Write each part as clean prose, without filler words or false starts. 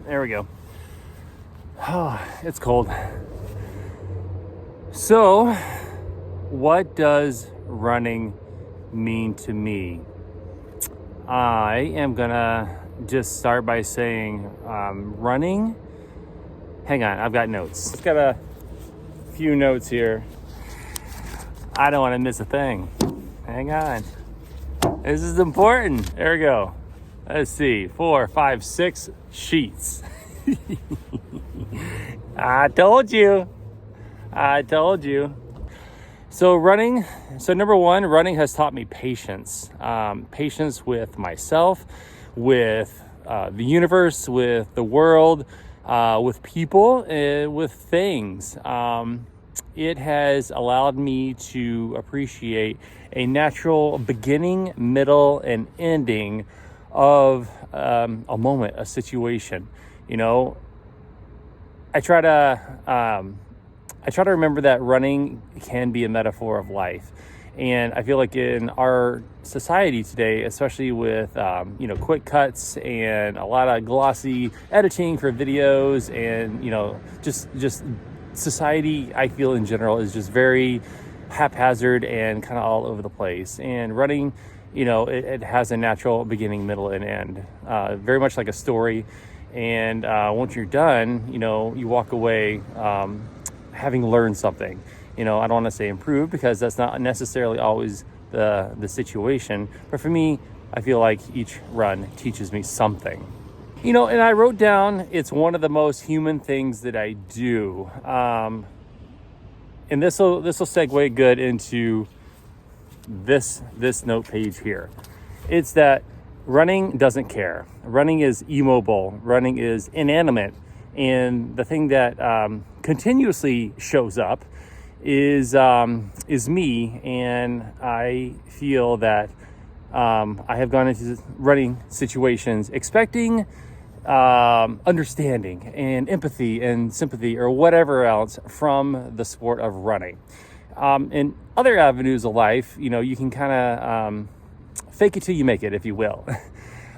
There we go. Oh, it's cold. So, what does running mean to me? I am gonna just start by saying running. Hang on, I've got notes. I've got a few notes here. I don't want to miss a thing. Hang on. This is important. There we go. Let's see. 4, 5, 6 sheets. I told you. So number one, running has taught me patience. Patience with myself, with the universe, with the world, with people, with things. It has allowed me to appreciate a natural beginning, middle, and ending of a moment, a situation. You know, I try to remember that running can be a metaphor of life. And I feel like in our society today, especially with, quick cuts and a lot of glossy editing for videos and, just society, I feel in general, is just very haphazard and kind of all over the place. And running, it has a natural beginning, middle, and end, very much like a story. And once you're done, you walk away having learned something. I don't want to say improved, because that's not necessarily always the situation. But for me, I feel like each run teaches me something. And I wrote down, it's one of the most human things that I do. And this will segue good into this note page here. It's that running doesn't care. Running is immobile. Running is inanimate. And the thing that continuously shows up is me. And I feel that I have gone into running situations expecting understanding and empathy and sympathy or whatever else from the sport of running. In other avenues of life, you can kind of fake it till you make it, if you will.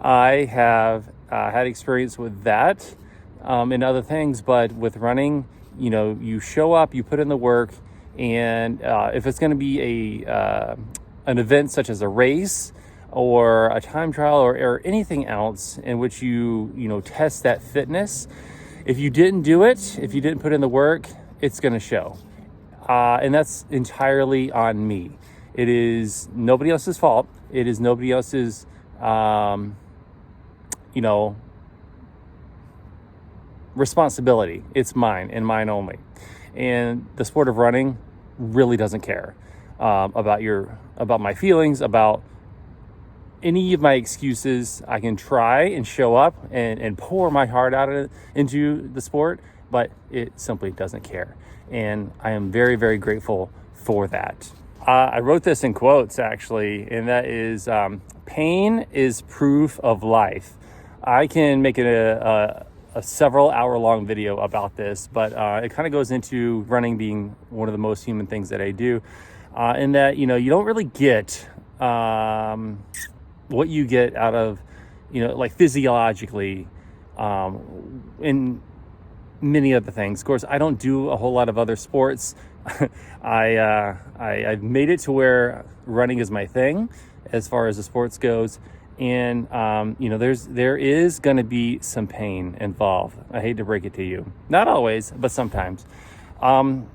I have had experience with that in other things, but with running, you show up, you put in the work, and if it's going to be an event such as a race or a time trial or anything else in which you test that fitness, if you didn't do it, if you didn't put in the work, it's going to show. And that's entirely on me. It is nobody else's fault. It is nobody else's, responsibility. It's mine and mine only. And the sport of running really doesn't care about my feelings, about any of my excuses. I can try and show up and pour my heart out into the sport, but it simply doesn't care. And I am very, very grateful for that. I wrote this in quotes, actually, and that is, pain is proof of life. I can make it a several hour long video about this, but it kind of goes into running being one of the most human things that I do, in that, you don't really get what you get out of, like physiologically, in many other things. Of course, I don't do a whole lot of other sports. I've made it to where running is my thing as far as the sports goes. And, there is going to be some pain involved. I hate to break it to you. Not always, but sometimes. And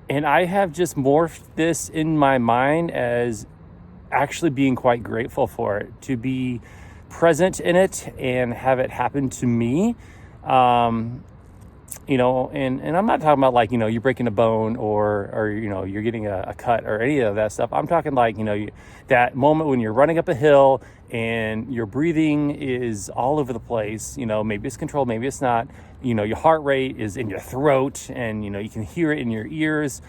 I have just morphed this in my mind as actually being quite grateful for it, to be present in it and have it happen to me. And I'm not talking about like, you're breaking a bone or you're getting a cut or any of that stuff. I'm talking like, that moment when you're running up a hill and your breathing is all over the place. Maybe it's controlled, maybe it's not. Your heart rate is in your throat and, you can hear it in your ears.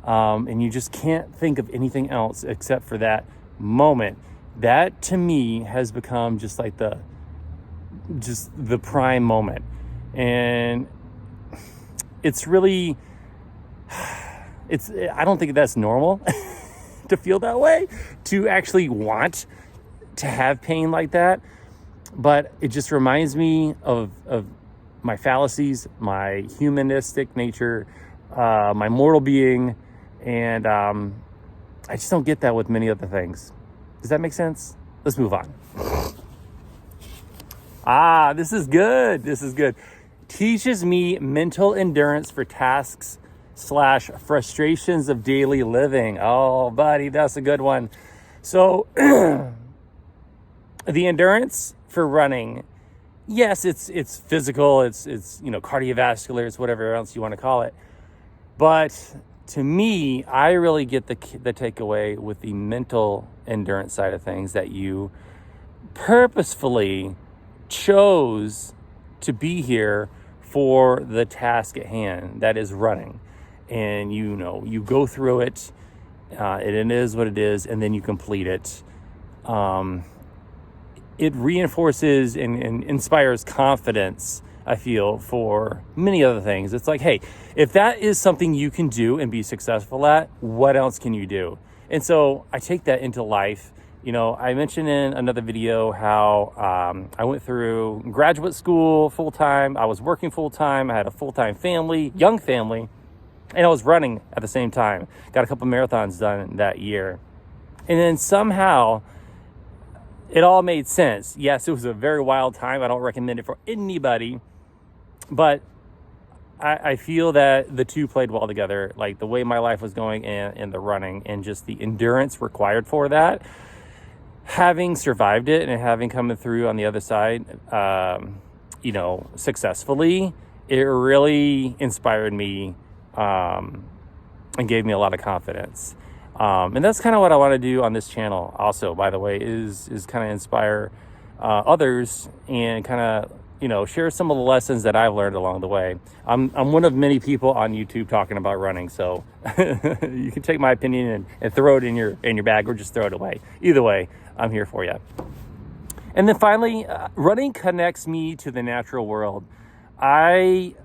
And you just can't think of anything else except for that moment. That to me has become just like the prime moment. And it's really, I don't think that's normal to feel that way, to actually want to have pain like that. but it just reminds me of my fallacies, my humanistic nature, my mortal being, and I just don't get that with many other things. Does that make sense? Let's move on. This is good. This is good. Teaches me mental endurance for tasks / frustrations of daily living. Oh, buddy, that's a good one. So the endurance for running, yes, it's physical, it's cardiovascular, it's whatever else you want to call it. But to me, I really get the takeaway with the mental endurance side of things, that you purposefully chose to be here for the task at hand, that is running. And you go through it, it is what it is, and then you complete it. It reinforces and inspires confidence, I feel, for many other things. It's like, hey, if that is something you can do and be successful at, what else can you do? And so I take that into life. I mentioned in another video how I went through graduate school full-time. I was working full-time. I had a full-time family, young family, and I was running at the same time. Got a couple marathons done that year. And then somehow it all made sense. Yes, it was a very wild time. I don't recommend it for anybody. But I feel that the two played well together, like the way my life was going and the running, and just the endurance required for that. Having survived it and having come through on the other side, successfully, it really inspired me and gave me a lot of confidence. And that's kind of what I want to do on this channel also, by the way, is kind of inspire others and kind of, share some of the lessons that I've learned along the way. I'm one of many people on YouTube talking about running, so you can take my opinion and throw it in your bag, or just throw it away. Either way, I'm here for you. And then finally, running connects me to the natural world. I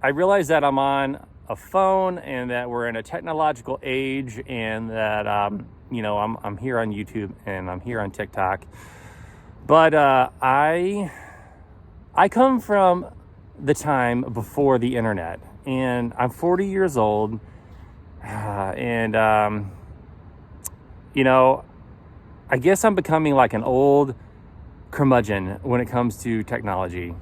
realize that I'm on a phone and that we're in a technological age, and that I'm here on YouTube and I'm here on TikTok. But I come from the time before the internet, and I'm 40 years old, and I guess I'm becoming like an old curmudgeon when it comes to technology.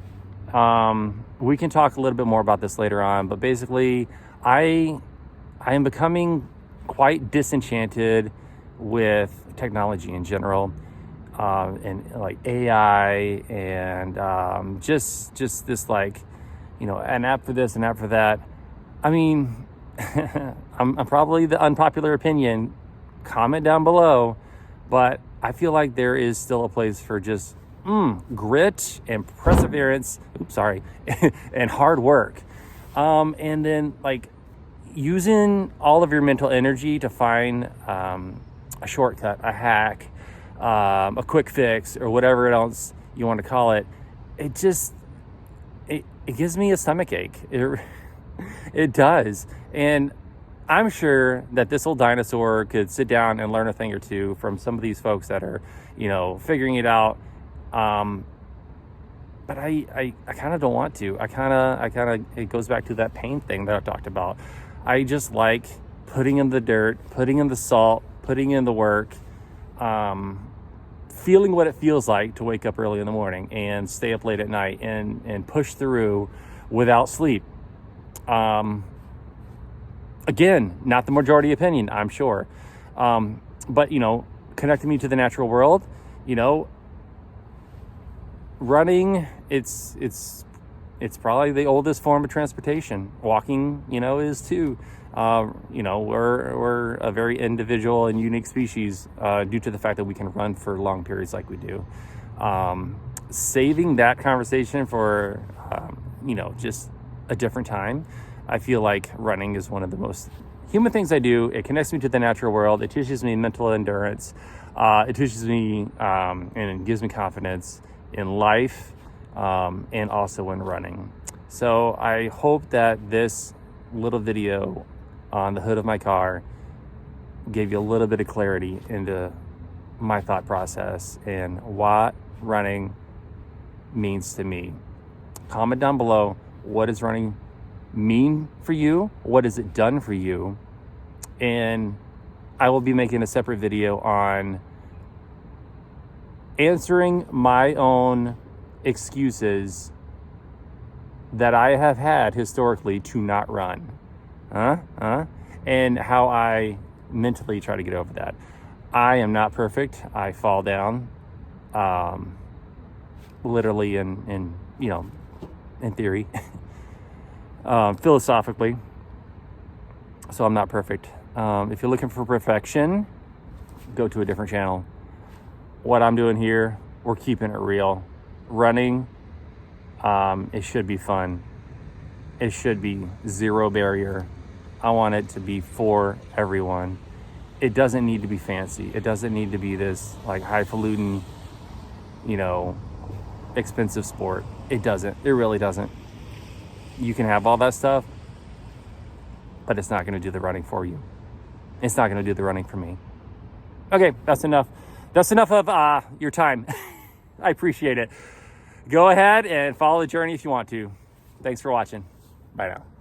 We can talk a little bit more about this later on, but basically I am becoming quite disenchanted with technology in general, and like AI, and just this, like, an app for this, an app for that. I mean, I'm probably the unpopular opinion. Comment down below, but I feel like there is still a place for just grit and perseverance. And hard work. And then, like, using all of your mental energy to find a shortcut, a hack, a quick fix, or whatever else you want to call it. It gives me a stomach ache. It does. And I'm sure that this old dinosaur could sit down and learn a thing or two from some of these folks that are, figuring it out. But I kind of don't want to. It goes back to that pain thing that I talked about. I just like putting in the dirt, putting in the salt, putting in the work, feeling what it feels like to wake up early in the morning and stay up late at night and push through without sleep. Again, not the majority opinion, I'm sure. But, connecting me to the natural world, running, it's probably the oldest form of transportation. Walking, is too. We're a very individual and unique species due to the fact that we can run for long periods like we do. Saving that conversation for, just a different time. I feel like running is one of the most human things I do. It connects me to the natural world. It teaches me mental endurance. It teaches me and it gives me confidence in life, and also in running. So I hope that this little video on the hood of my car gave you a little bit of clarity into my thought process and what running means to me. Comment down below, what does running mean for you? What has it done for you? And I will be making a separate video on answering my own excuses that I have had historically to not run. And how I mentally try to get over that. I am not perfect. I fall down, literally in theory, philosophically. So I'm not perfect. If you're looking for perfection, go to a different channel. What I'm doing here, we're keeping it real. Running, it should be fun. It should be zero barrier. I want it to be for everyone. It doesn't need to be fancy. It doesn't need to be this like highfalutin, expensive sport. It doesn't. It really doesn't. You can have all that stuff, but it's not going to do the running for you. It's not going to do the running for me. Okay, that's enough. That's enough of your time. I appreciate it. Go ahead and follow the journey if you want to. Thanks for watching. Bye now.